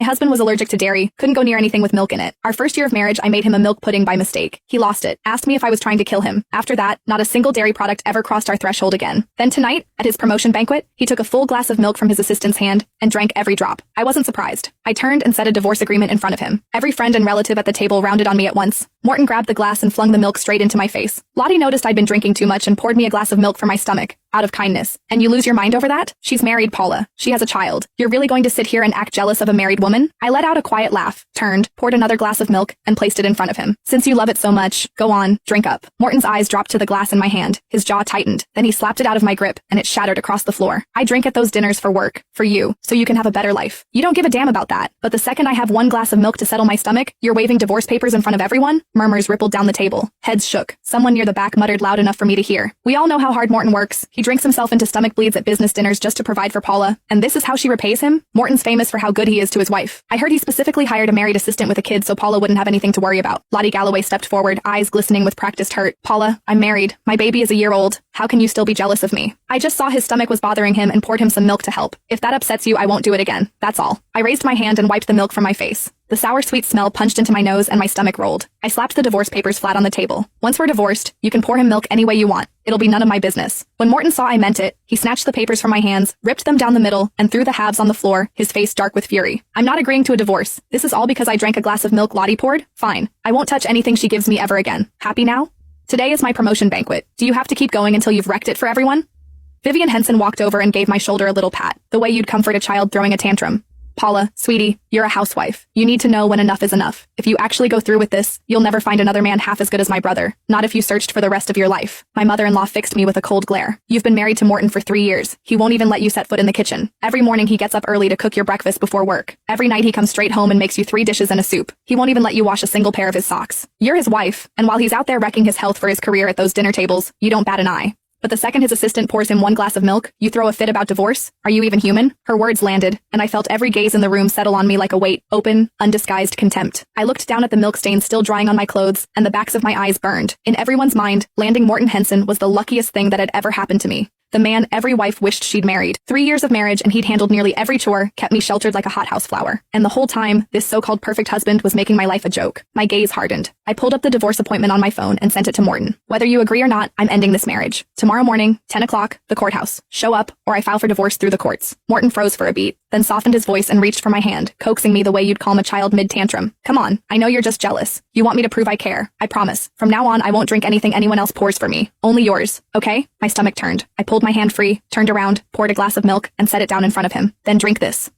My husband was allergic to dairy, couldn't go near anything with milk in it. Our first year of marriage, I made him a milk pudding by mistake. He lost it, asked me if I was trying to kill him. After that, not a single dairy product ever crossed our threshold again. Then tonight, at his promotion banquet, he took a full glass of milk from his assistant's hand and drank every drop. I wasn't surprised. I turned and said a divorce agreement in front of him. Every friend and relative at the table rounded on me at once. Morton grabbed the glass and flung the milk straight into my face. Lottie noticed I'd been drinking too much and poured me a glass of milk for my stomach, out of kindness. And you lose your mind over that? She's married, Paula. She has a child. You're really going to sit here and act jealous of a married woman? I let out a quiet laugh, turned, poured another glass of milk, and placed it in front of him. Since you love it so much, go on, drink up. Morton's eyes dropped to the glass in my hand. His jaw tightened. Then he slapped it out of my grip, and it shattered across the floor. I drink at those dinners for work, for you, so you can have a better life. You don't give a damn about that. But the second I have one glass of milk to settle my stomach, you're waving divorce papers in front of everyone? Murmurs rippled down the table. Heads shook. Someone near the back muttered loud enough for me to hear. We all know how hard Morton works. He drinks himself into stomach bleeds at business dinners just to provide for Paula, and this is how she repays him? Morton's famous for how good he is to his wife. I heard he specifically hired a married assistant with a kid so Paula wouldn't have anything to worry about. Lottie Galloway stepped forward, eyes glistening with practiced hurt. Paula, I'm married. My baby is a year old. How can you still be jealous of me? I just saw his stomach was bothering him and poured him some milk to help. If that upsets you, I won't do it again. That's all. I raised my hand and wiped the milk from my face. The sour sweet smell punched into my nose and my stomach rolled. I slapped the divorce papers flat on the table. Once we're divorced, you can pour him milk any way you want. It'll be none of my business. When Morton saw I meant it, he snatched the papers from my hands, ripped them down the middle, and threw the halves on the floor, his face dark with fury. I'm not agreeing to a divorce. This is all because I drank a glass of milk Lottie poured? Fine. I won't touch anything she gives me ever again. Happy now? Today is my promotion banquet. Do you have to keep going until you've wrecked it for everyone? Vivian Henson walked over and gave my shoulder a little pat, the way you'd comfort a child throwing a tantrum. Paula, sweetie, you're a housewife. You need to know when enough is enough. If you actually go through with this, you'll never find another man half as good as my brother. Not if you searched for the rest of your life. My mother-in-law fixed me with a cold glare. You've been married to Morton for 3 years. He won't even let you set foot in the kitchen. Every morning he gets up early to cook your breakfast before work. Every night he comes straight home and makes you 3 dishes and a soup. He won't even let you wash a single pair of his socks. You're his wife, and while he's out there wrecking his health for his career at those dinner tables, you don't bat an eye. But the second his assistant pours him 1 glass of milk, you throw a fit about divorce? Are you even human? Her words landed, and I felt every gaze in the room settle on me like a weight, open, undisguised contempt. I looked down at the milk stains still drying on my clothes, and the backs of my eyes burned. In everyone's mind, landing Morton Henson was the luckiest thing that had ever happened to me. The man every wife wished she'd married. 3 years of marriage and he'd handled nearly every chore, kept me sheltered like a hothouse flower. And the whole time, this so-called perfect husband was making my life a joke. My gaze hardened. I pulled up the divorce appointment on my phone and sent it to Morton. Whether you agree or not, I'm ending this marriage. Tomorrow morning, 10 o'clock, the courthouse. Show up, or I file for divorce through the courts. Morton froze for a beat, then softened his voice and reached for my hand, coaxing me the way you'd calm a child mid-tantrum. Come on, I know you're just jealous. You want me to prove I care. I promise. From now on, I won't drink anything anyone else pours for me. Only yours. Okay? My stomach turned. I pulled my hand free, turned around, poured a glass of milk, and set it down in front of him. Then drink this.